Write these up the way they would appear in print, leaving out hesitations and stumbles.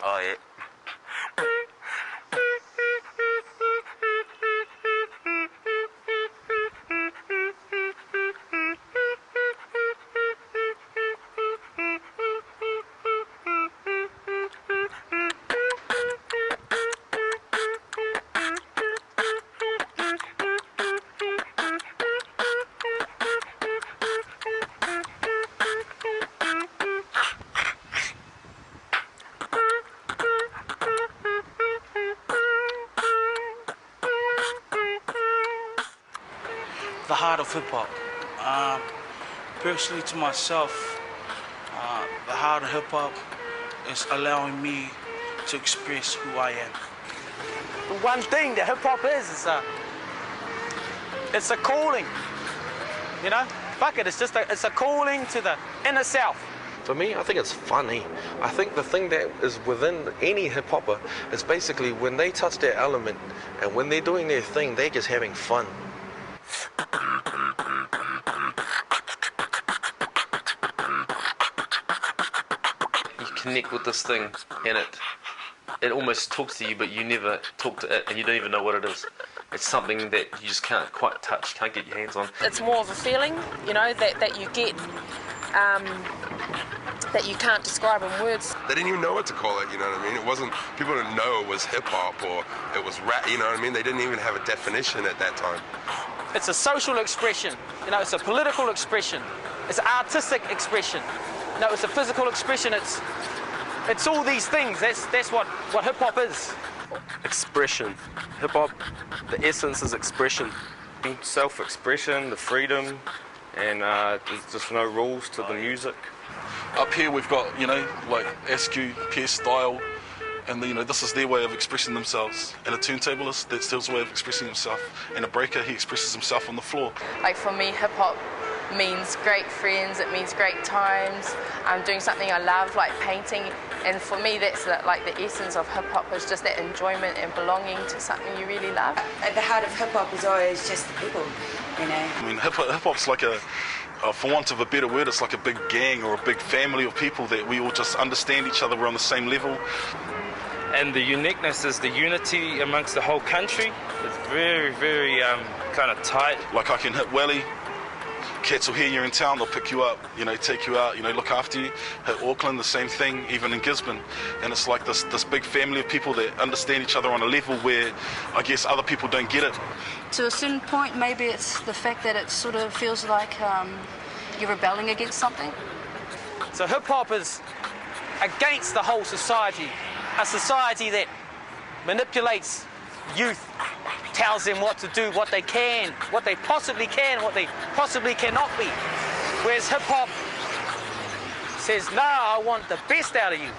Oh, yeah. The heart of hip-hop. Personally to myself, the heart of hip-hop is allowing me to express who I am. The one thing that hip-hop is it's a calling, you know? Fuck it, it's a calling to the inner self. For me, I think it's funny. I think the thing that is within any hip-hopper is basically when they touch their element and when they're doing their thing, they're just having fun. You connect with this thing and it almost talks to you, but you never talk to it and you don't even know what it is. It's something that you just can't quite touch, can't get your hands on. It's more of a feeling, you know, that you get, that you can't describe in words. They didn't even know what to call it, you know what I mean? It wasn't, people didn't know it was hip-hop or it was rap, you know what I mean? They didn't even have a definition at that time. It's a social expression, you know, it's a political expression, it's an artistic expression, you know, it's a physical expression, it's all these things. That's what hip-hop is. Expression. Hip-hop, the essence is expression. Self-expression, the freedom, and there's just no rules to the music. Up here we've got, you know, like SQ, Pierce Style, and you know, this is their way of expressing themselves. And a turntablist, that's his way of expressing himself. And a breaker, he expresses himself on the floor. Like for me, hip-hop means great friends, it means great times. I'm doing something I love, like painting, and for me that's like the essence of hip-hop is just that enjoyment and belonging to something you really love. At the heart of hip-hop is always just the people, you know. I mean, hip-hop's like for want of a better word, it's like a big gang or a big family of people that we all just understand each other, we're on the same level. And the uniqueness is the unity amongst the whole country. It's very, very kind of tight. Like I can hit Welly, cats will hear you're in town, they'll pick you up, you know, take you out, you know, look after you. Hit Auckland, the same thing, even in Gisborne. And it's like this big family of people that understand each other on a level where I guess other people don't get it. To a certain point, maybe it's the fact that it sort of feels like you're rebelling against something. So hip-hop is against the whole society, a society that manipulates youth, tells them what to do, what they can, what they possibly can, what they possibly cannot be. Whereas hip-hop says, no, I want the best out of you.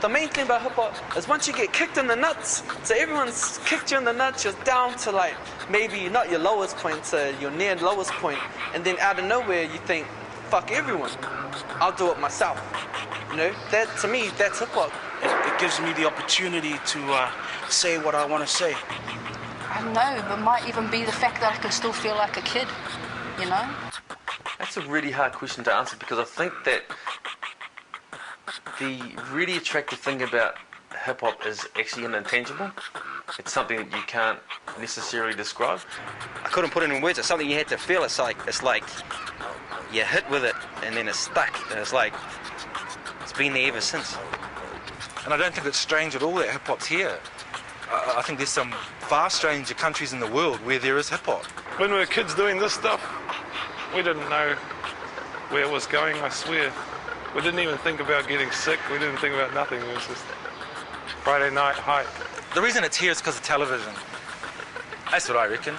The main thing about hip-hop is once you get kicked in the nuts, so everyone's kicked you in the nuts, you're down to like maybe not your lowest point, to your near lowest point, and then out of nowhere you think, fuck everyone, I'll do it myself. You know, that to me, that's hip-hop. It gives me the opportunity to say what I want to say. I don't know, but it might even be the fact that I can still feel like a kid, you know? That's a really hard question to answer because I think that the really attractive thing about hip-hop is actually an intangible. It's something that you can't necessarily describe. I couldn't put it in words. It's something you had to feel. It's like you hit with it and then it's stuck. And it's like it's been there ever since. And I don't think it's strange at all that hip-hop's here. I think there's some far stranger countries in the world where there is hip-hop. When we were kids doing this stuff, we didn't know where it was going, I swear. We didn't even think about getting sick. We didn't think about nothing. It was just Friday night hype. The reason it's here is because of television. That's what I reckon.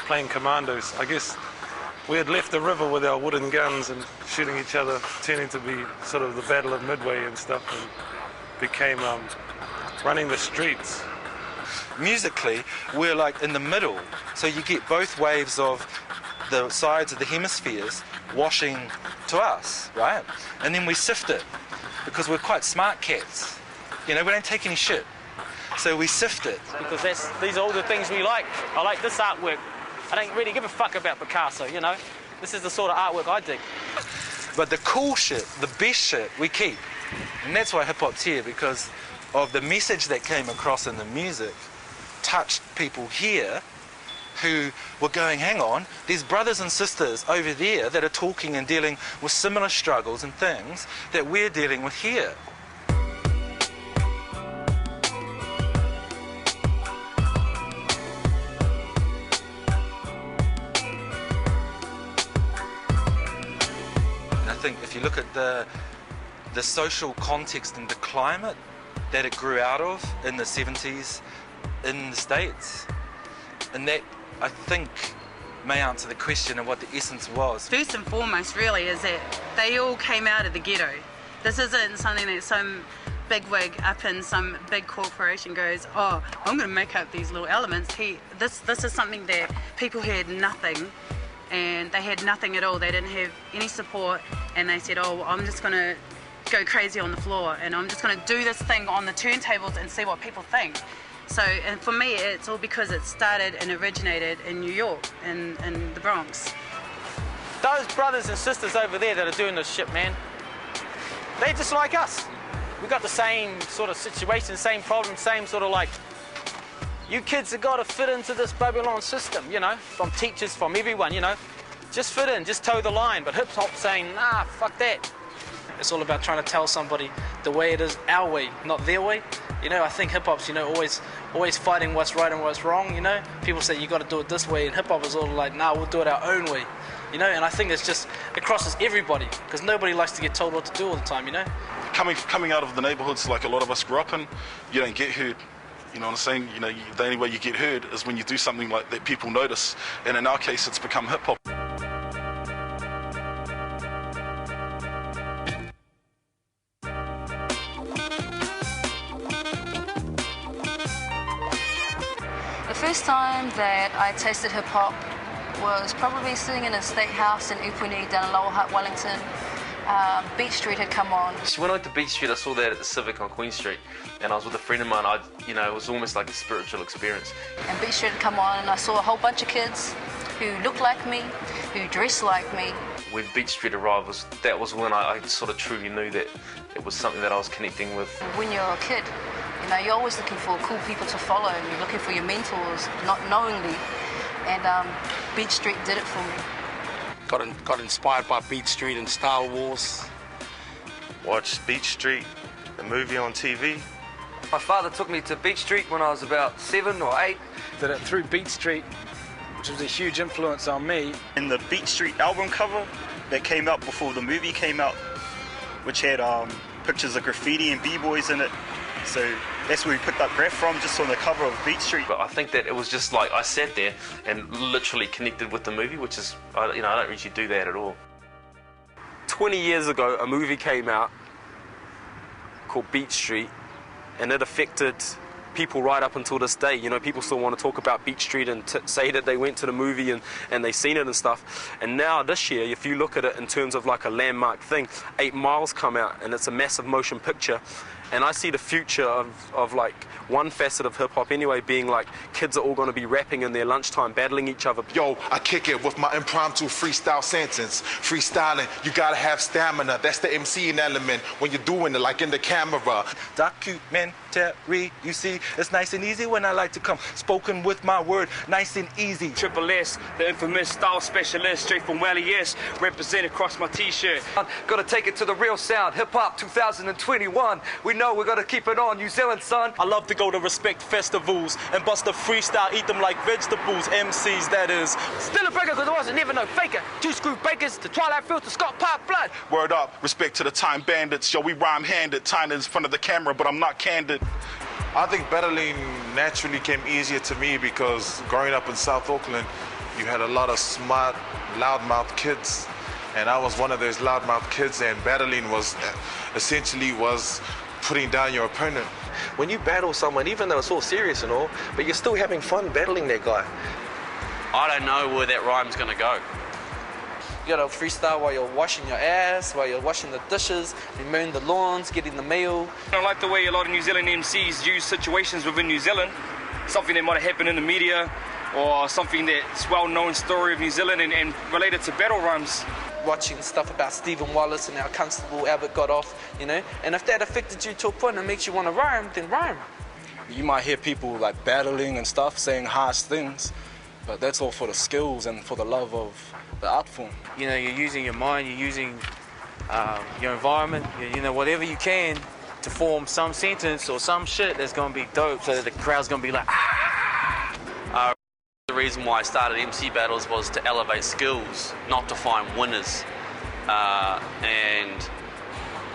Playing commandos. I guess we had left the river with our wooden guns and shooting each other, turning to be sort of the Battle of Midway and stuff, and became running the streets. Musically, we're like in the middle, so you get both waves of the sides of the hemispheres washing to us, right? And then we sift it, because we're quite smart cats. You know, we don't take any shit. So we sift it. Because these are all the things we like. I like this artwork. I don't really give a fuck about Picasso, you know? This is the sort of artwork I dig. But the cool shit, the best shit, we keep. And that's why hip-hop's here, because of the message that came across in the music touched people here who were going, hang on, there's brothers and sisters over there that are talking and dealing with similar struggles and things that we're dealing with here. And I think if you look at the social context and the climate that it grew out of in the 70s in the States, and that I think may answer the question of what the essence was. First and foremost really is that they all came out of the ghetto. This isn't something that some bigwig up in some big corporation goes, oh, I'm going to make up these little elements. This is something that people had nothing, and they had nothing at all. They didn't have any support, and they said, oh, well, I'm just going to go crazy on the floor, and I'm just going to do this thing on the turntables and see what people think. So, and for me, it's all because it started and originated in New York, in the Bronx. Those brothers and sisters over there that are doing this shit, man, they're just like us. We got the same sort of situation, same problem, same sort of like, you kids have got to fit into this Babylon system, you know, from teachers, from everyone, you know. Just fit in, just toe the line. But hip-hop saying, nah, fuck that. It's all about trying to tell somebody the way it is, our way, not their way. You know, I think hip-hop's, you know, always fighting what's right and what's wrong, you know. People say you got to do it this way, and hip-hop is all like, nah, we'll do it our own way. You know, and I think it's just, it crosses everybody, because nobody likes to get told what to do all the time, you know. Coming out of the neighborhoods like a lot of us grew up in, you don't get heard. You know what I'm saying? You know, the only way you get heard is when you do something like that people notice. And in our case, it's become hip-hop. The first time that I tasted hip-hop was probably sitting in a state house in Upuni down in Lower Hutt, Wellington. Beat Street had come on. When I went to Beat Street, I saw that at the Civic on Queen Street, and I was with a friend of mine. It was almost like a spiritual experience. And Beat Street had come on, and I saw a whole bunch of kids who looked like me, who dressed like me. When Beat Street arrived, that was when I sort of truly knew that it was something that I was connecting with. When you're a kid, you know, you're always looking for cool people to follow, and you're looking for your mentors, not knowingly. And Beat Street did it for me. Got inspired by Beat Street and Star Wars. Watched Beat Street, the movie on TV. My father took me to Beat Street when I was about 7 or 8. Did it through Beat Street, which was a huge influence on me. In the Beat Street album cover that came out before the movie came out, which had pictures of graffiti and b-boys in it. So that's where we picked up Graph from, just on the cover of Beat Street. But I think that it was just like I sat there and literally connected with the movie, which is, I don't usually do that at all. 20 years ago, a movie came out called Beat Street, and it affected people right up until this day. You know, people still want to talk about Beat Street and say that they went to the movie and they seen it and stuff. And now this year, if you look at it in terms of like a landmark thing, 8 Miles come out, and it's a massive motion picture. And I see the future of like one facet of hip-hop anyway being like kids are all going to be rapping in their lunchtime, battling each other. Yo, I kick it with my impromptu freestyle sentence. Freestyling, you gotta have stamina. That's the MCing element when you're doing it, like in the camera. Documentary, you see, it's nice and easy when I like to come. Spoken with my word, nice and easy. Triple S, the infamous style specialist, straight from Wally S, represent across my t-shirt. Gotta take it to the real sound, hip-hop 2021. We know we're gonna keep it on, New Zealand, son. I love to go to respect festivals and bust a freestyle, eat them like vegetables, MCs that is. Still a breaker because I wasn't never no faker. 2 screw bakers, the Twilight Filter, Scott Park Blood. Word up, respect to the Time Bandits. Yo, we rhyme-handed, tying in front of the camera, but I'm not candid. I think battling naturally came easier to me because growing up in South Auckland, you had a lot of smart, loudmouth kids. And I was one of those loudmouth kids, and battling was essentially putting down your opponent. When you battle someone, even though it's all serious and all, but you're still having fun battling that guy. I don't know where that rhyme's gonna go. You gotta freestyle while you're washing your ass, while you're washing the dishes, you're mowing the lawns, getting the mail. I don't like the way a lot of New Zealand MCs use situations within New Zealand, something that might have happened in the media, or something that's well-known story of New Zealand and related to battle rhymes. watching stuff about Stephen Wallace and how Constable Abbott got off, you know. And if that affected you to a point and makes you want to rhyme, then rhyme. You might hear people like battling and stuff, saying harsh things, but that's all for the skills and for the love of the art form. You know, you're using your mind, you're using your environment, you know, whatever you can to form some sentence or some shit that's going to be dope so that the crowd's going to be like, ah. The reason why I started MC battles was to elevate skills, not to find winners. But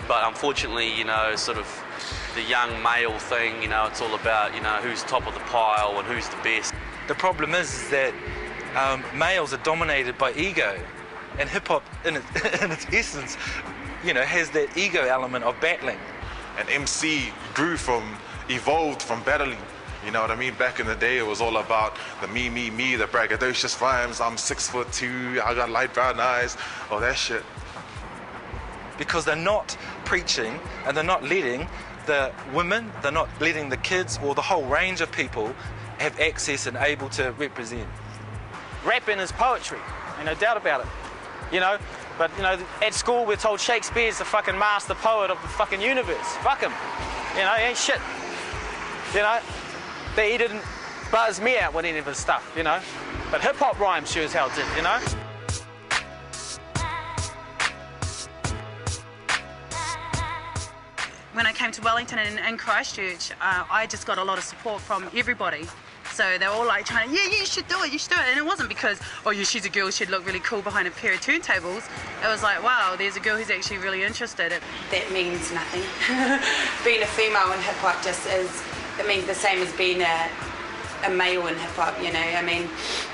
unfortunately, you know, sort of the young male thing, you know, it's all about, you know, who's top of the pile and who's the best. The problem is that males are dominated by ego, and hip-hop in its essence, you know, has that ego element of battling. And MC evolved from battling. You know what I mean? Back in the day, it was all about the me, the braggadocious rhymes. I'm 6'2", I got light brown eyes, all that shit. Because they're not preaching and they're not letting the women, they're not letting the kids or the whole range of people have access and able to represent. Rapping is poetry, ain't no doubt about it. You know, but you know, at school we're told Shakespeare's the fucking master poet of the fucking universe. Fuck him. You know, he ain't shit. You know, he didn't buzz me out with any of his stuff, you know. But hip-hop rhymes sure as hell did, you know. When I came to Wellington and Christchurch, I just got a lot of support from everybody. So they were all like trying to, yeah, you should do it, you should do it. And it wasn't because, oh yeah, she's a girl, she'd look really cool behind a pair of turntables. It was like, wow, there's a girl who's actually really interested. That means nothing. Being a female in hip-hop just is, it means the same as being a male in hip-hop, you know. I mean,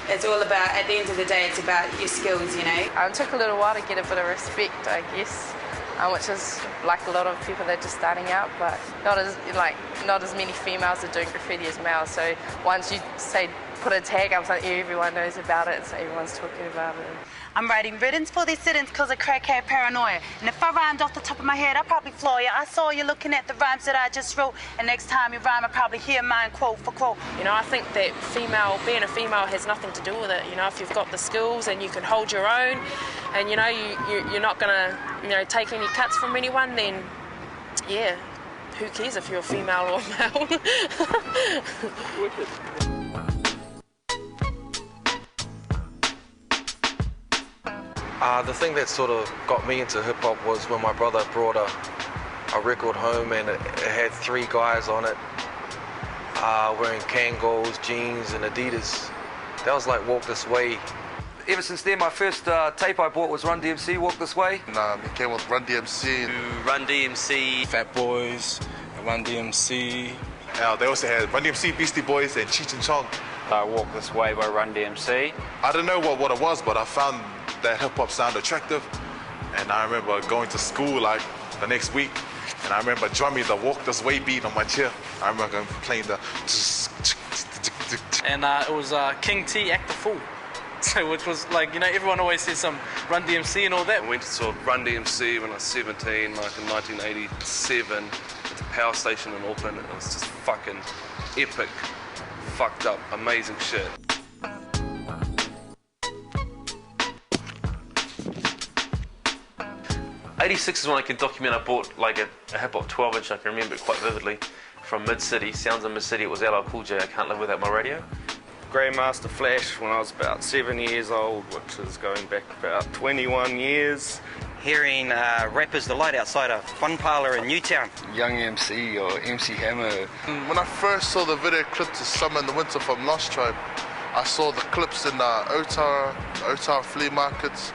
it's all about, at the end of the day, it's about your skills, you know. It took a little while to get a bit of respect, I guess. Which is like a lot of people that are just starting out, but not as many females are doing graffiti as males. So once you say put a tag up, like everyone knows about it, so everyone's talking about it. I'm writing riddance for these sit-ins because of crackhead paranoia. And if I rhymed off the top of my head, I'd probably floor you. I saw you looking at the rhymes that I just wrote, and next time you rhyme, I'll probably hear mine quote for quote. You know, I think that being a female has nothing to do with it. You know, if you've got the skills and you can hold your own, and you know, you're not gonna, you know, take any cuts from anyone, then yeah, who cares if you're a female or male? The thing that sort of got me into hip-hop was when my brother brought a record home and it had 3 guys on it wearing Kangols, jeans and Adidas. That was like Walk This Way. Ever since then, my first tape I bought was Run DMC, Walk This Way. Nah, it came with Run DMC. Run DMC. Fat Boys, Run DMC. They also had Run DMC, Beastie Boys and Cheech and Chong. Walk This Way by Run DMC. I didn't know what it was, but I found that hip-hop sound attractive. And I remember going to school like the next week, and I remember drumming the Walk This Way beat on my chair. I remember playing the... And it was King T, Act the Fool. So, which was like, you know, everyone always says some Run DMC and all that. I went to saw Run DMC when I was 17, like in 1987, at the power station in Auckland. It was just fucking epic, fucked up, amazing shit. '86 is when I can document. I bought like a hip-hop 12-inch, I can remember it quite vividly, from Mid-City, Sounds of Mid-City. It was LL Cool J, I Can't Live Without My Radio. Grandmaster Flash when I was about 7 years old, which is going back about 21 years. Hearing Rappers Delight outside a fun parlour in Newtown. Young MC or MC Hammer. When I first saw the video clip to Summer in the Winter from Lost Tribe, I saw the clips in Otara flea markets,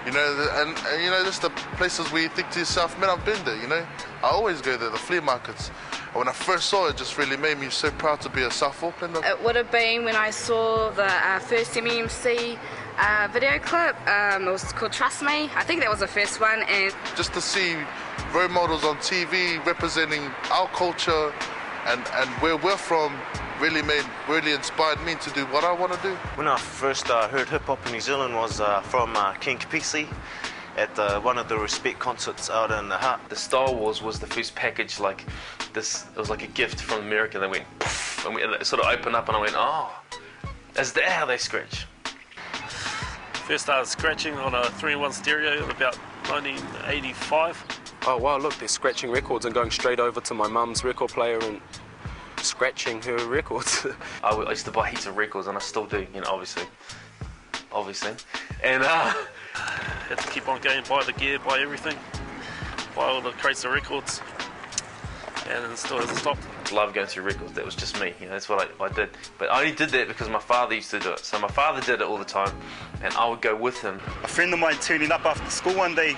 you know, and you know, just the places where you think to yourself, man, I've been there, you know. I always go there, the flea markets. And when I first saw it, it just really made me so proud to be a South Aucklander. It would have been when I saw the first MMC video clip. It was called Trust Me. I think that was the first one. And just to see role models on TV representing our culture and where we're from really inspired me to do what I want to do. When I first heard hip-hop in New Zealand was from King Kapisi at one of the Respect concerts out in the Hut. The Star Wars was the first package, like this, it was like a gift from America. They went poof, and it sort of opened up and I went, oh, is that how they scratch? First started scratching on a 3-in-1 stereo in about 1985. Oh wow, look, they're scratching records and going straight over to my mum's record player and scratching her records. I used to buy heaps of records, and I still do, you know, obviously. And had to keep on going, buy the gear, buy everything, buy all the crates of records, and it still hasn't stopped. Love going through records. That was just me, you know, that's what I did. But I only did that because my father used to do it. So my father did it all the time, and I would go with him. A friend of mine turning up after school one day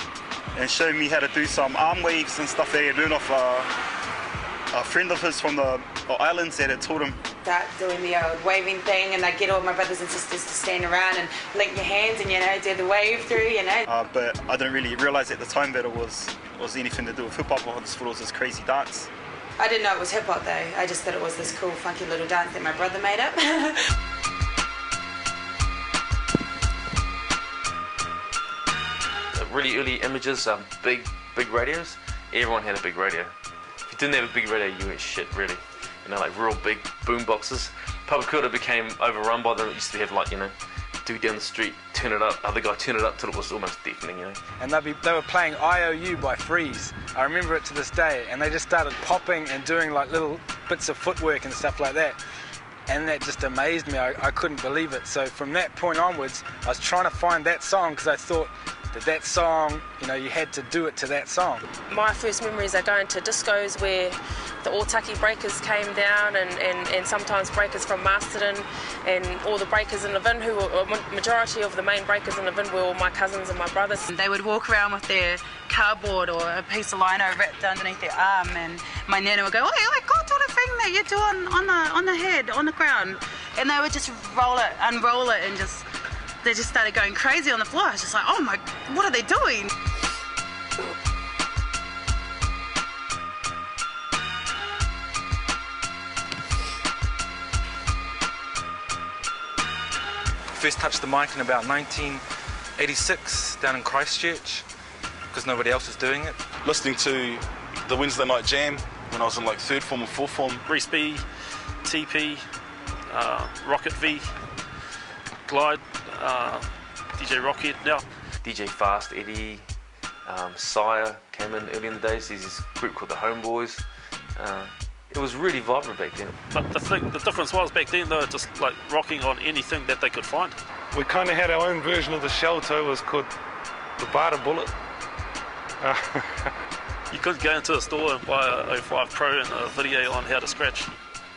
and showing me how to do some arm waves and stuff that he had learned off a friend of his from the islands that had taught him. Start doing the old waving thing, and I get all my brothers and sisters to stand around and link your hands and, you know, do the wave through, you know. But I didn't really realise at the time that it was anything to do with hip-hop. I just thought it was this crazy dance. I didn't know it was hip-hop though. I just thought it was this cool, funky little dance that my brother made up. The really early images, big radios. Everyone had a big radio. If you didn't have a big radio, you went shit, really. You know, like real big boom boxes. Papakura became overrun by them. It used to have, like, you know, dude down the street, turn it up, other guy turn it up till it was almost deafening, you know. And they were playing IOU by Freeze. I remember it to this day, and they just started popping and doing like little bits of footwork and stuff like that. And that just amazed me. I couldn't believe it. So from that point onwards, I was trying to find that song because I thought that song, you know, you had to do it to that song. My first memories are going to discos where the Otaki breakers came down and sometimes breakers from Masterton and all the breakers in the Vin, who were majority of the main breakers in the Vin were all my cousins and my brothers. They would walk around with their cardboard or a piece of lino wrapped underneath their arm, and my nana would go, "Hey, I got to the thing that you do on the head, on the ground," and they would just unroll it, and they just started going crazy on the floor. I was just like, oh my, what are they doing? First touched the mic in about 1986 down in Christchurch because nobody else was doing it. Listening to the Wednesday night jam when I was in like 3rd form and 4th form. Reese B, TP, Rocket V, Glide, DJ Rocket now. DJ Fast, Eddie, Sire came in early in the days. There's this group called the Homeboys. It was really vibrant back then. But the difference was back then they were just like rocking on anything that they could find. We kind of had our own version of the shell toe. It was called the Bada Bullet. You could go into a store and buy a 05 Pro and a video on how to scratch.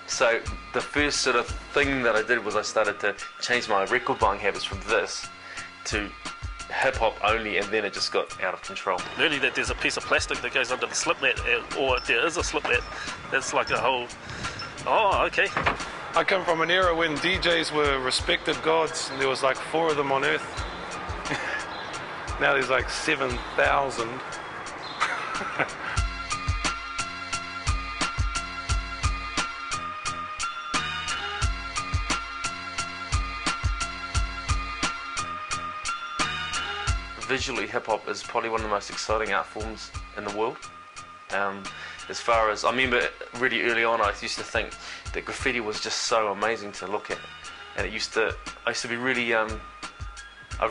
So the first sort of thing that I did was I started to change my record buying habits from this to hip-hop only, and then it just got out of control. Learning that there's a piece of plastic that goes under the slip mat, or there is a slip mat, that's like a whole, oh, okay. I come from an era when DJs were respected gods, and there was like 4 of them on earth. Now there's like 7,000. Visually, hip-hop is probably one of the most exciting art forms in the world. As far as, I remember really early on, I used to think that graffiti was just so amazing to look at. And I used to be really, I'd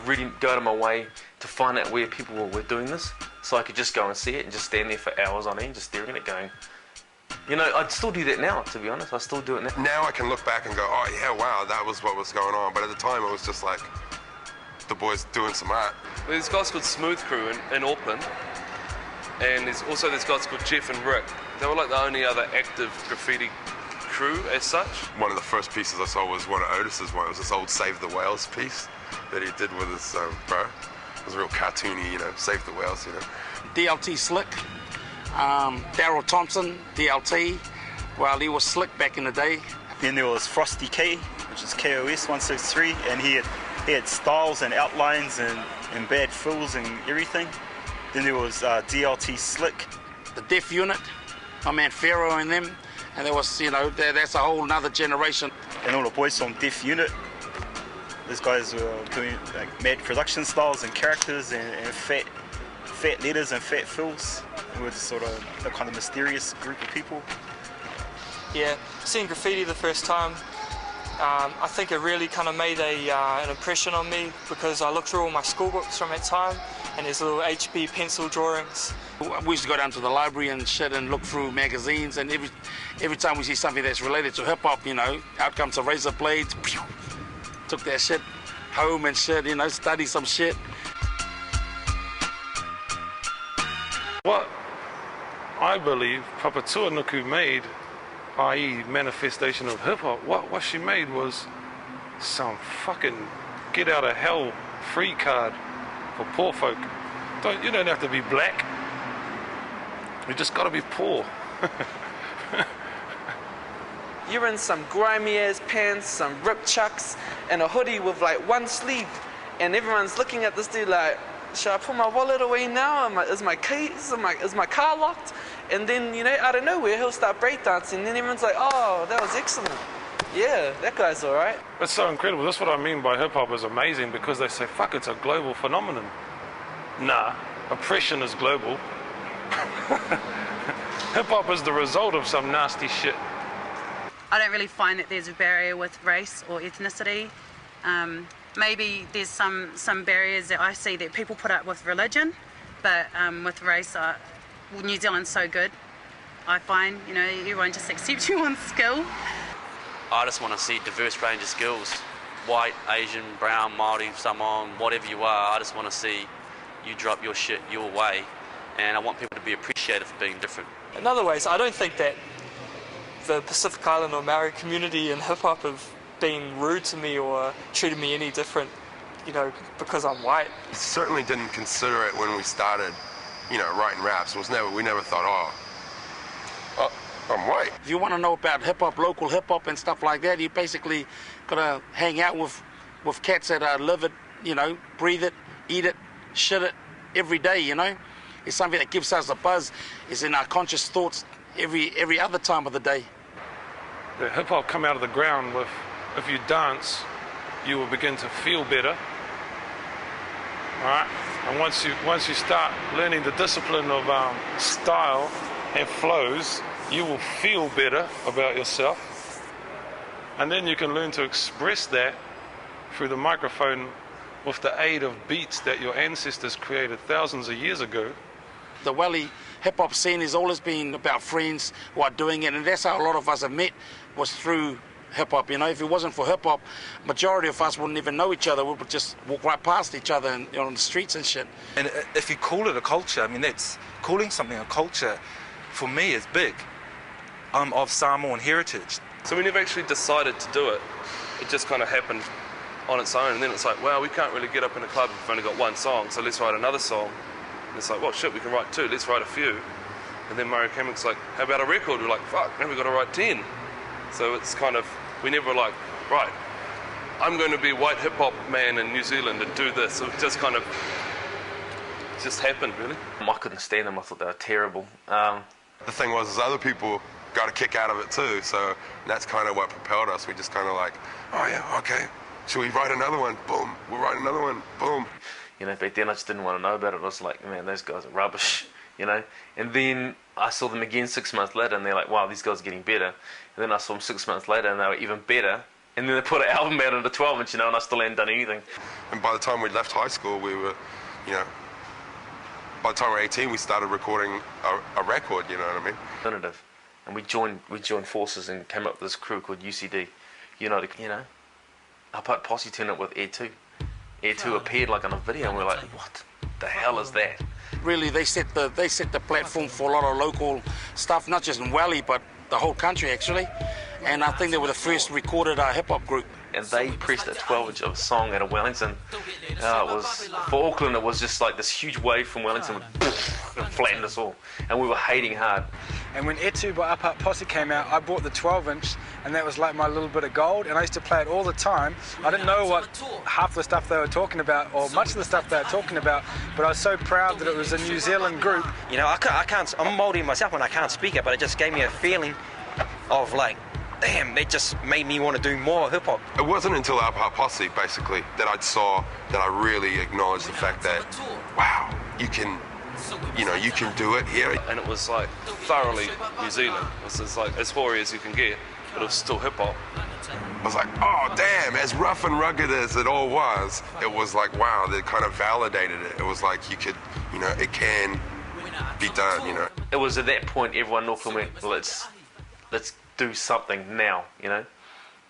really go out of my way to find out where people were doing this, so I could just go and see it and just stand there for hours on end, just staring at it going, you know, I'd still do that now, to be honest. I still do it now. Now I can look back and go, oh yeah, wow, that was what was going on. But at the time it was just like, the boys doing some art. There's guys called Smooth Crew in Auckland, and there's also these guys called Jeff and Rick. They were like the only other active graffiti crew as such. One of the first pieces I saw was one of Otis's one. It was this old Save the Whales piece that he did with his bro. It was real cartoony, you know, Save the Whales, you know. DLT Slick, Daryl Thompson, DLT, well, he was slick back in the day. Then there was Frosty K, which is KOS 163, and he had styles and outlines and bad fills and everything. Then there was DLT Slick. The Deaf Unit, my man Pharaoh and them, and there was, you know, that's a whole nother generation. And all the boys from Deaf Unit. These guys were doing like mad production styles and characters and fat letters and fat fills. We were sort of the kind of mysterious group of people. Yeah, seeing graffiti the first time, I think it really kind of made an impression on me because I looked through all my school books from that time and there's little HB pencil drawings. We used to go down to the library and shit and look through magazines, and every time we see something that's related to hip-hop, you know, out comes a razor blade, pew, took that shit home and shit, you know, study some shit. What I believe Papa Tuanuku made, i.e. manifestation of hip-hop, what she made was some fucking get out of hell free card for poor folk. You don't have to be black, you just gotta be poor. You're in some grimy ass pants, some ripped chucks, and a hoodie with like one sleeve, and everyone's looking at this dude like, should I put my wallet away now? Is my keys? Is my car locked? And then, you know, out of nowhere, he'll start breakdancing, and then everyone's like, oh, that was excellent. Yeah, that guy's all right. It's so incredible. That's what I mean by hip-hop is amazing, because they say, fuck, it's a global phenomenon. Nah, oppression is global. Hip-hop is the result of some nasty shit. I don't really find that there's a barrier with race or ethnicity. Maybe there's some barriers that I see that people put up with religion, but with race, New Zealand's so good. I find, you know, everyone just accepts you on skill. I just want to see diverse range of skills. White, Asian, brown, Māori, Samoan, whatever you are, I just want to see you drop your shit your way, and I want people to be appreciated for being different. In other ways, I don't think that the Pacific Island or Maori community and hip-hop have been rude to me or treated me any different, you know, because I'm white. Certainly didn't consider it when we started, you know, writing raps. We never thought, oh, I'm white. If you want to know about hip-hop, local hip-hop and stuff like that, you basically got to hang out with cats that live it, you know, breathe it, eat it, shit it every day, you know. It's something that gives us a buzz. It's in our conscious thoughts every other time of the day. The hip-hop come out of the ground with, if you dance, you will begin to feel better. All right? And once you start learning the discipline of style and flows, you will feel better about yourself. And then you can learn to express that through the microphone with the aid of beats that your ancestors created thousands of years ago. The Wally hip-hop scene has always been about friends who are doing it, and that's how a lot of us have met, was through hip-hop. You know, if it wasn't for hip-hop, majority of us wouldn't even know each other. We would just walk right past each other and, you know, on the streets and shit. And if you call it a culture, I mean, that's calling something a culture for me is big. I'm of Samoan heritage. So we never actually decided to do it. It just kind of happened on its own, and then it's like, well, we can't really get up in a club if we've only got one song, so let's write another song. And it's like, well, shit, we can write two, let's write a few. And then Mario Kamek's like, how about a record? We're like, fuck, now we've got to write 10. So it's kind of, we never like, right, I'm going to be a white hip-hop man in New Zealand and do this. So it just kind of, just happened, really. I couldn't stand them, I thought they were terrible. The thing was, is other people got a kick out of it too, so that's kind of what propelled us. We just kind of like, oh yeah, okay, should we write another one? Boom, we'll write another one, boom. You know, back then I just didn't want to know about it. I was like, man, those guys are rubbish, you know. And then I saw them again 6 months later, and they're like, wow, these guys are getting better. And then I saw them 6 months later, and they were even better. And then they put an album out on the 12-inch, you know, and I still hadn't done anything. And by the time we left high school, we were, you know, by the time we were 18, we started recording a record, you know what I mean? Definitive. And we joined forces and came up with this crew called UCD. You know, I put Posse turned up with Air 2. Air 2 appeared like on a video, and we're like, what the hell is that? Really, they set the platform for a lot of local stuff, not just in Wally, but the whole country actually. And I think they were the first recorded hip-hop group. And they pressed a 12-inch of a song out of Wellington. It was, for Auckland, it was just like this huge wave from Wellington and flattened us all. And we were hating hard. And when Etu by Up Up Posse came out, I bought the 12-inch, and that was like my little bit of gold, and I used to play it all the time. I didn't know what half the stuff they were talking about, or much of the stuff they were talking about, but I was so proud that it was a New Zealand group. You know, I can't, I'm Māori myself and I can't speak it, but it just gave me a feeling of like, damn, they just made me want to do more hip-hop. It wasn't until Up Up Posse, basically, that I really acknowledged the fact that, wow, you can do it here. And it was like thoroughly New Zealand. It was like as hoary as you can get, but it was still hip-hop. I was like, oh damn, as rough and rugged as it all was, it was like, wow, they kind of validated it. It was like you could, you know, it can be done, you know. It was at that point everyone in Auckland went, let's do something now, you know,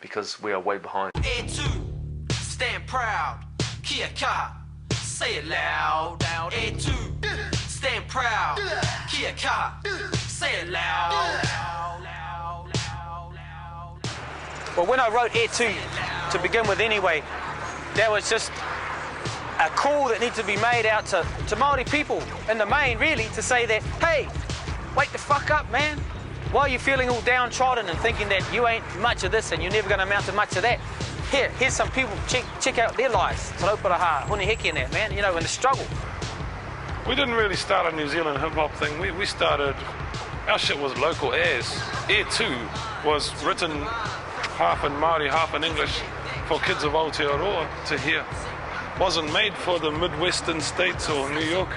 because we are way behind. A2, stand proud, kia kaha, say it loud. A2, stand proud, kia kaha, say it loud. Well, when I wrote A2 to begin with anyway, that was just a call that needs to be made out to Māori people in the main, really, to say that, hey, wake the fuck up, man. Why are you feeling all downtrodden and thinking that you ain't much of this and you're never going to amount to much of that? Here's some people, check out their lives. Te rauparaha, hone heki in that, man, you know, in the struggle. We didn't really start a New Zealand hip-hop thing. We started, our shit was local as. A2 was written half in Māori, half in English for kids of Aotearoa to hear. Wasn't made for the Midwestern states or New York.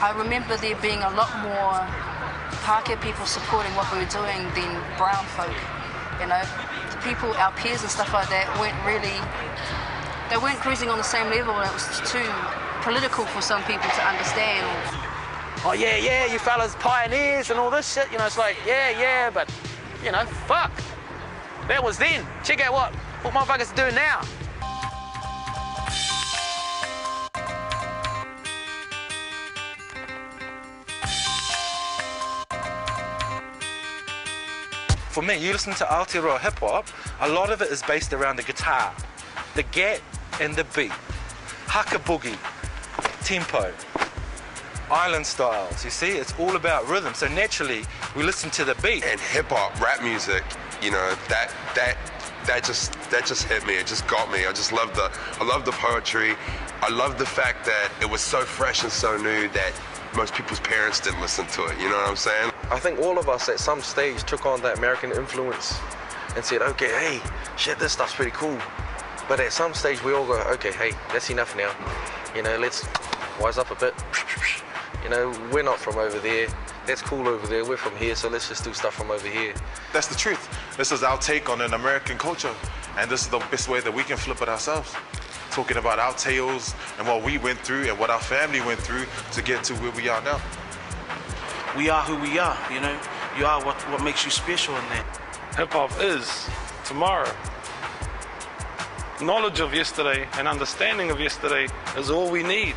I remember there being a lot more Pākehā people supporting what we were doing than brown folk, you know. The people, our peers and stuff like that, they weren't cruising on the same level, and it was too political for some people to understand. Oh yeah, you fellas pioneers and all this shit, you know, it's like, yeah, but, you know, fuck. That was then. Check out what motherfuckers are doing now. For me, you listen to Aotearoa hip-hop, a lot of it is based around the guitar, the gap and the beat, haka boogie, tempo, island styles, you see? It's all about rhythm, so naturally we listen to the beat. And hip-hop, rap music, you know, that just hit me, it just got me. I love the poetry, I love the fact that it was so fresh and so new that most people's parents didn't listen to it, you know what I'm saying? I think all of us at some stage took on that American influence and said, okay, hey, shit, this stuff's pretty cool. But at some stage we all go, okay, hey, that's enough now. You know, let's wise up a bit. You know, we're not from over there. That's cool over there. We're from here, so let's just do stuff from over here. That's the truth. This is our take on an American culture, and this is the best way that we can flip it ourselves. Talking about our tales and what we went through and what our family went through to get to where we are now. We are who we are, you know. You are what makes you special in that. Hip-hop is tomorrow. Knowledge of yesterday and understanding of yesterday is all we need.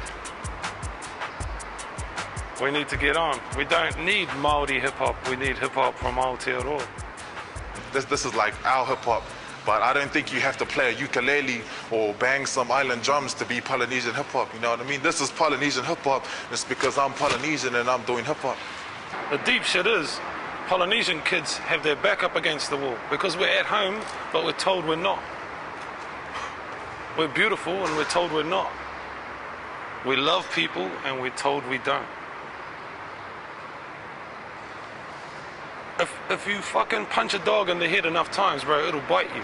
We need to get on. We don't need Māori hip-hop. We need hip-hop from Aotearoa. This is like our hip-hop. But I don't think you have to play a ukulele or bang some island drums to be Polynesian hip-hop, you know what I mean? This is Polynesian hip-hop, it's because I'm Polynesian and I'm doing hip-hop. The deep shit is, Polynesian kids have their back up against the wall because we're at home, but we're told we're not. We're beautiful and we're told we're not. We love people and we're told we don't. If you fucking punch a dog in the head enough times, bro, it'll bite you.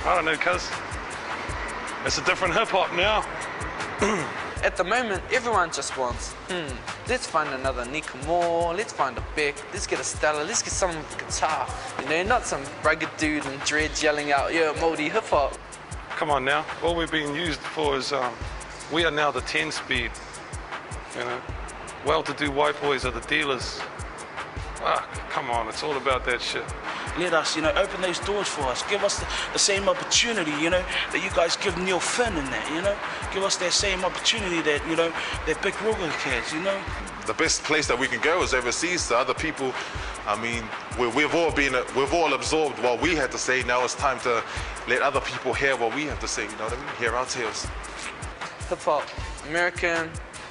I don't know, cuz. It's a different hip-hop now. At the moment, everyone just wants, let's find another Nico Moore, let's find a Beck, let's get a Stella, let's get someone with a guitar. You know, not some rugged dude in dreads yelling out, yeah, Māori hip-hop. Come on now, all we're being used for is, we are now the 10-speed, you know. Well-to-do white boys are the dealers. Ah, come on, it's all about that shit. Let us, you know, open those doors for us. Give us the same opportunity, you know, that you guys give Neil Finn and that, you know. Give us that same opportunity that, you know, that Big Ruga kids, you know. The best place that we can go is overseas to other people. I mean, we've all absorbed what we had to say. Now it's time to let other people hear what we have to say, you know what I mean? Hear our tales. Hip-hop, American,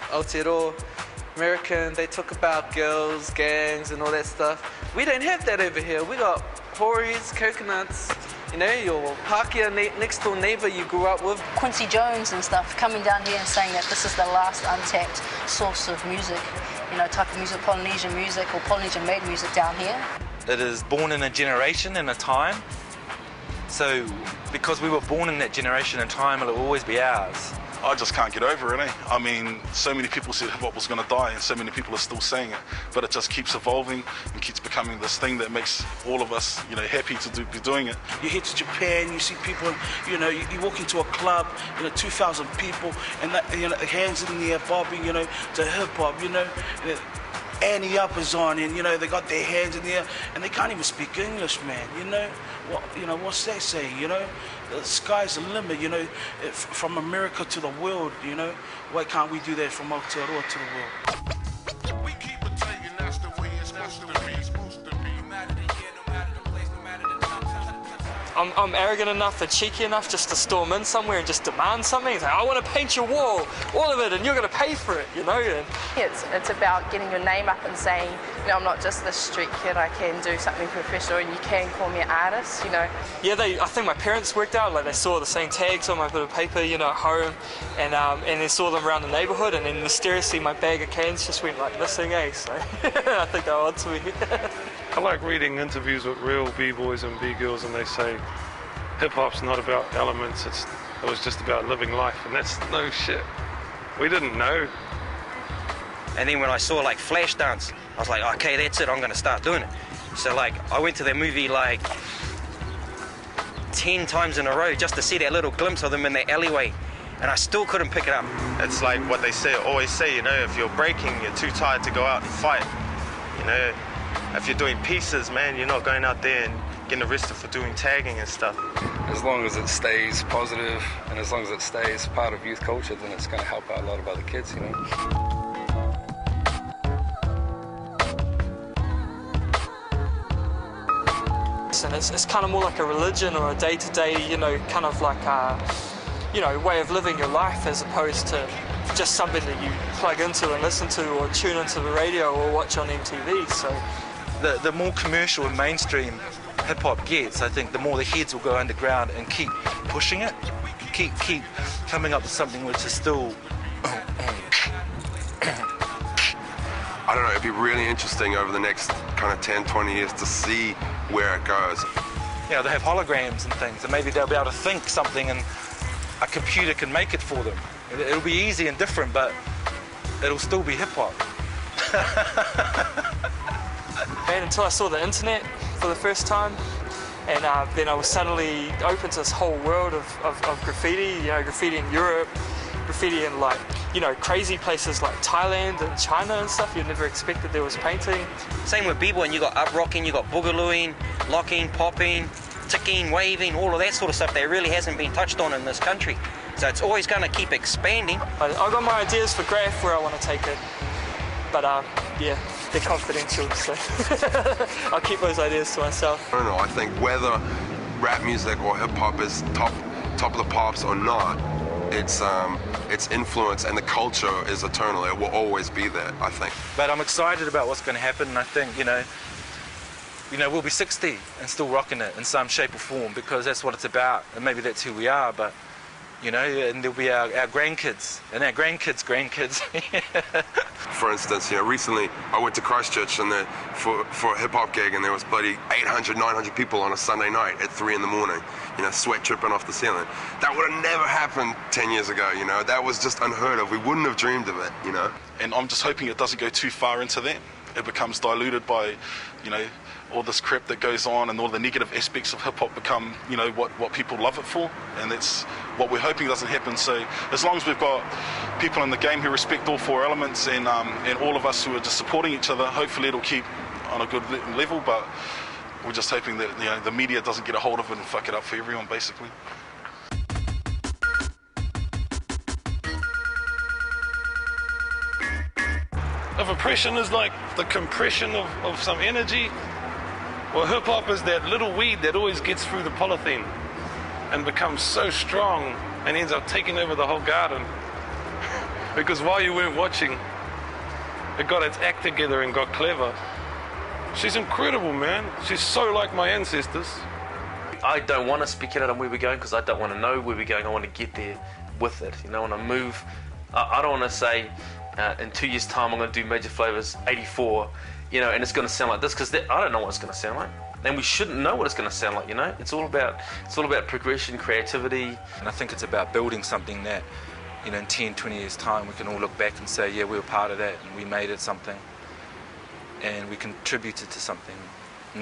Aotearoa, American, they talk about girls, gangs and all that stuff. We don't have that over here. We got hories, coconuts, you know, your Pākehā next door neighbour you grew up with. Quincy Jones and stuff coming down here and saying that this is the last untapped source of music, you know, type of music, Polynesian music or Polynesian made music down here. It is born in a generation and a time So, because we were born in that generation and time, it'll always be ours. I just can't get over it, eh? I mean, so many people said hip hop was going to die, and so many people are still saying it, but it just keeps evolving and keeps becoming this thing that makes all of us, you know, happy to be doing it. You head to Japan, you see people, you know, you walk into a club, you know, 2,000 people, and that, you know, hands in the air, bobbing, you know, to hip hop, you know. Annie Up is on, and you know they got their hands in the air, and they can't even speak English, man. You know what's that saying? You know, the sky's the limit. You know, from America to the world. You know, why can't we do that from Aotearoa to the world? We keep it taking, that's the way it's supposed to be. No matter the year, no matter the place, no matter the time. I'm arrogant enough and cheeky enough just to storm in somewhere and just demand something. It's like, I want to paint your wall, all of it, and you're going to pay for it, you know? And it's about getting your name up and saying, you know, I'm not just this street kid, I can do something professional, and you can call me an artist, you know? Yeah, I think my parents worked out, like they saw the same tags on my bit of paper, you know, at home, and they saw them around the neighbourhood, and then mysteriously my bag of cans just went like missing, eh? So I think they're on to me. I like reading interviews with real b-boys and b-girls, and they say hip-hop's not about elements, it was just about living life, and that's no shit. We didn't know. And then when I saw like Flashdance, I was like, okay, that's it, I'm gonna start doing it. So like, I went to that movie like 10 times in a row just to see that little glimpse of them in the alleyway, and I still couldn't pick it up. It's like what they always say, you know, if you're breaking, you're too tired to go out and fight. You know, if you're doing pieces, man, you're not going out there and getting arrested for doing tagging and stuff. As long as it stays positive and as long as it stays part of youth culture, then it's going to help out a lot of other kids, you know. And it's kind of more like a religion or a day-to-day, you know, kind of like a, you know, way of living your life as opposed to just something that you plug into and listen to or tune into the radio or watch on MTV. So the more commercial and mainstream hip-hop gets, I think the more the heads will go underground and keep pushing it, keep coming up with something which is still I don't know, it'd be really interesting over the next kind of 10, 20 years to see where it goes. You know, they have holograms and things, and maybe they'll be able to think something and a computer can make it for them. It'll be easy and different, but it'll still be hip-hop. And until I saw the internet for the first time, and then I was suddenly open to this whole world of graffiti, you know, graffiti in Europe, graffiti in like, you know, crazy places like Thailand and China and stuff. You'd never expected there was painting. Same with b-boying, you got up-rocking, you got boogalooing, locking, popping, ticking, waving, all of that sort of stuff that really hasn't been touched on in this country. So it's always going to keep expanding. I've got my ideas for graph where I want to take it, but yeah, they're confidential, so I'll keep those ideas to myself. I don't know, I think whether rap music or hip-hop is top of the pops or not, its influence and the culture is eternal. It will always be there, I think. But I'm excited about what's going to happen, and I think, you know, we'll be 60 and still rocking it in some shape or form because that's what it's about, and maybe that's who we are, but, you know, and there'll be our grandkids, and our grandkids' grandkids. For instance, you know, recently I went to Christchurch and for a hip-hop gig, and there was bloody 800, 900 people on a Sunday night at 3 in the morning, you know, sweat dripping off the ceiling. That would have never happened 10 years ago, you know. That was just unheard of. We wouldn't have dreamed of it, you know. And I'm just hoping it doesn't go too far into that. It becomes diluted by, you know, all this crap that goes on, and all the negative aspects of hip-hop become, you know, what people love it for, and that's what we're hoping doesn't happen. So as long as we've got people in the game who respect all four elements, and all of us who are just supporting each other, hopefully it'll keep on a good level, but we're just hoping that, you know, the media doesn't get a hold of it and fuck it up for everyone, basically. If oppression is like the compression of some energy, well, hip-hop is that little weed that always gets through the polythene and becomes so strong and ends up taking over the whole garden. Because while you weren't watching, it got its act together and got clever. She's incredible, man. She's so like my ancestors. I don't want to speculate on where we're going because I don't want to know where we're going. I want to get there with it. You know, when I move, I don't want to say in 2 years' time I'm going to do Major Flavors 84, you know, and it's going to sound like this, because I don't know what it's going to sound like. and we shouldn't know what it's going to sound like. You know, it's all about progression, creativity, and I think it's about building something that, you know, in 10, 20 years' time, we can all look back and say, yeah, we were part of that, and we made it something, and we contributed to something.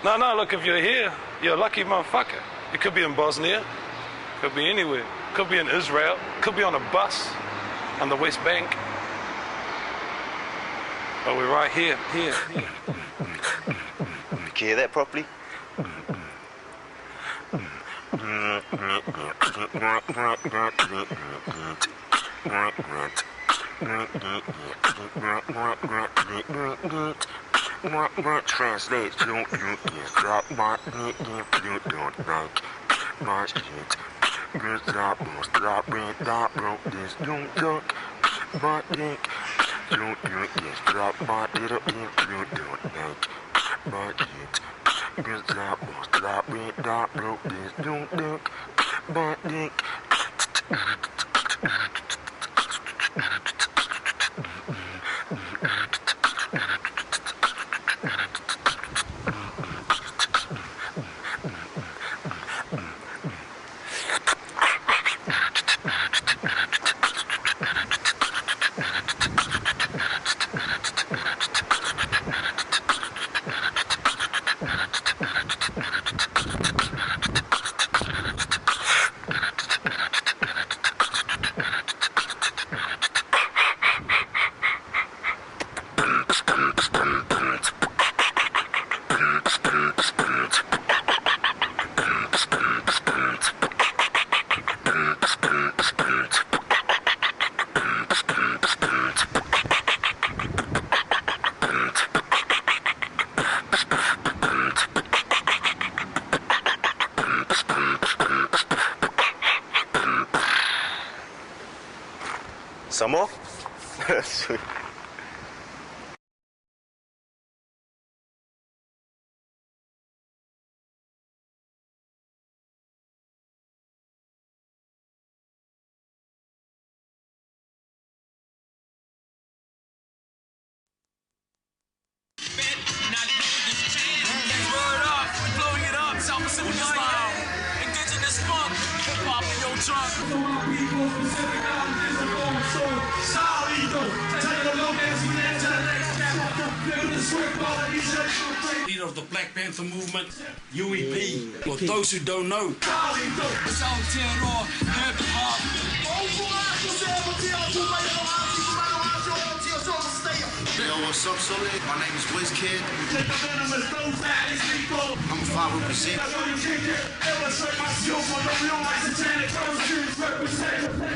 No, look, if you're here, you're a lucky motherfucker. You could be in Bosnia, could be anywhere, could be in Israel, could be on a bus on the West Bank. But we're right here. You can hear that properly? Translate. Some more? Sweet. Leader of the Black Panther movement, UEP. For those who don't know, Yo, what's up, Sully? My name is WizKid. I'm a 5%.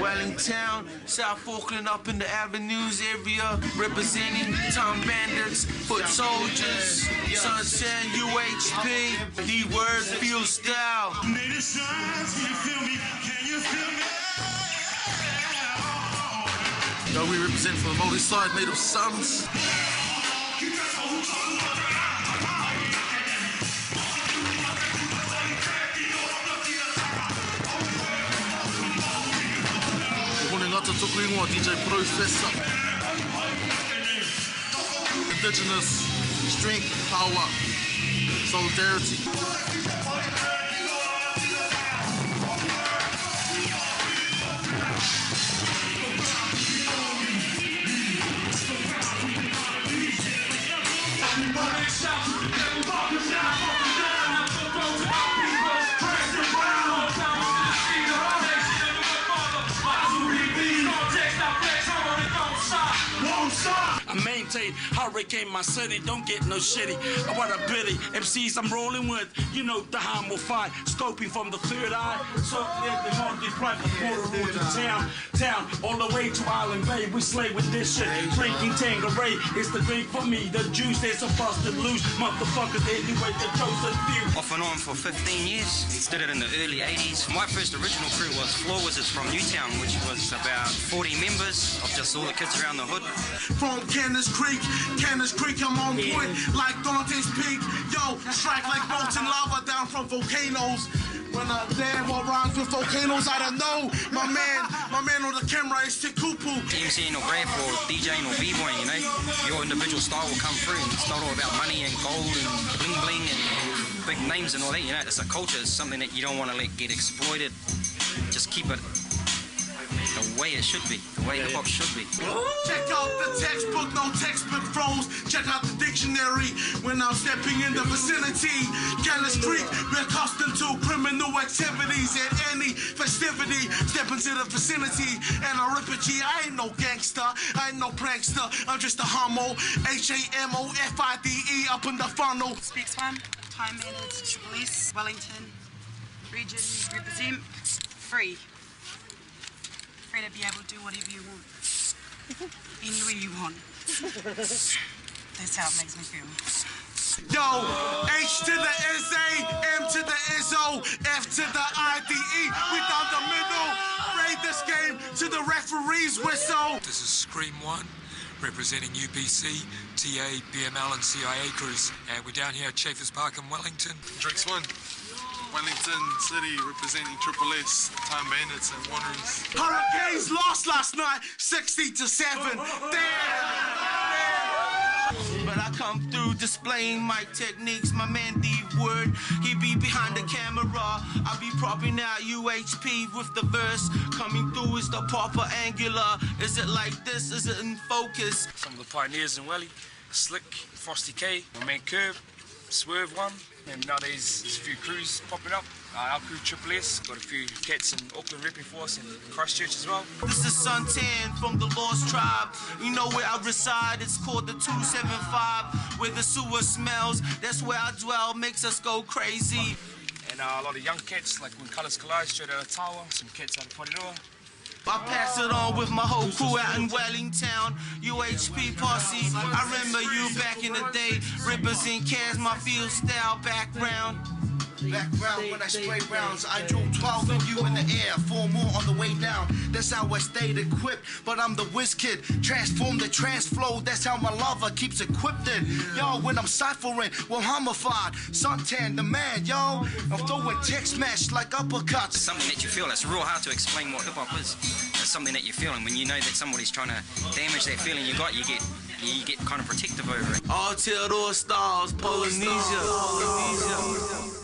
Wellington, South Auckland, up in the Avenues area, representing Tom Bandits, Foot Soldiers, Sunshine, UHP, D-Word, Feel Style. Yo, we represent for the multi-side Native Sons. Ngata tuku ingoa DJ Professor. Indigenous strength, power, solidarity. I maintain hurricane my city, don't get no shitty. I want a bitty MCs I'm rolling with, you know the harm will find. Scoping from the third eye, so they're multiply the border road to town, all the way to Island Bay. We slay with this shit, drinking Tangeray. It's the drink for me, the juice they're supposed to lose. Motherfuckers anyway, the chosen few. Off and on for 15 years, did it in the early 80s. My first original crew was Floor Wizards from Newtown, which was about 40 members of just all the kids around the hood. From Candace Creek, I'm on point like Dante's Peak. Yo, strike like molten lava down from volcanoes. When I damn what rhymes with volcanoes, I don't know. My man on the camera is Tikupu. MCing or rap or DJing or b-boying, you know, your individual style will come through, and it's not all about money and gold and bling bling and big names and all that. You know, it's a culture. It's something that you don't want to let get exploited. Just keep it the way it should be, the way hip hop should be. Check out the textbook, no textbook froze. Check out the dictionary when I'm stepping in the vicinity. Cannon Street, we're accustomed to criminal activities at any festivity. Step into the vicinity and I rip it. I ain't no gangster, I ain't no prankster. I'm just a homo. HAMOFIDE up in the funnel. Speaks one, time managed, police, Wellington, region, represent, free. Free to be able to do whatever you want. Anywhere you want. That's how it makes me feel. Yo, H to the SA, M to the SO, F to the IDE. We down the middle. Raid this game to the referee's whistle. This is Scream 1, representing UPC, TA, BML and CIA crews. And we're down here at Chafers Park in Wellington. Drinks 1. Wellington City representing Triple S, Time Bandits and Wanderers. Hurricanes lost last night, 60-7. Damn! But I come through displaying my techniques, my man D-Word, he be behind the camera. I be propping out UHP with the verse. Coming through is the proper angular. Is it like this? Is it in focus? Some of the pioneers in Welly, Slick, Frosty K, my man Curb, Swerve 1. And nowadays there's a few crews popping up. Our crew Triple S, got a few cats in Auckland repping for us and Christchurch as well. This is Suntan from the Lost Tribe. You know where I reside, it's called the 275. Where the sewer smells, that's where I dwell, makes us go crazy. And a lot of young cats, like when Colours Collide, straight out of Tawa, some cats out of Porirua. I pass it on with my whole crew out in Wellington, UHP posse. I remember you back in the day, represent Cas, my field style background. Background when I spray rounds, I drew 12 of you in the air, 4 more on the way down. That's how I stayed equipped, but I'm the whiz kid. Transform the trans flow, that's how my lover keeps equipped in. Yo, when I'm ciphering, well, homicide, Suntan the man, yo. I'm throwing text smash like uppercuts. It's something that you feel. It's real hard to explain what hip hop is. It's something that you feel, and when you know that somebody's trying to damage that feeling you got, you get kind of protective over it. Aotearoa Styles, Polynesia.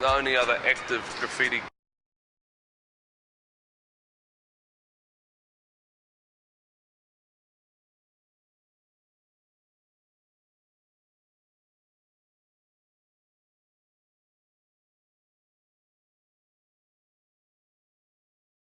The only other active graffiti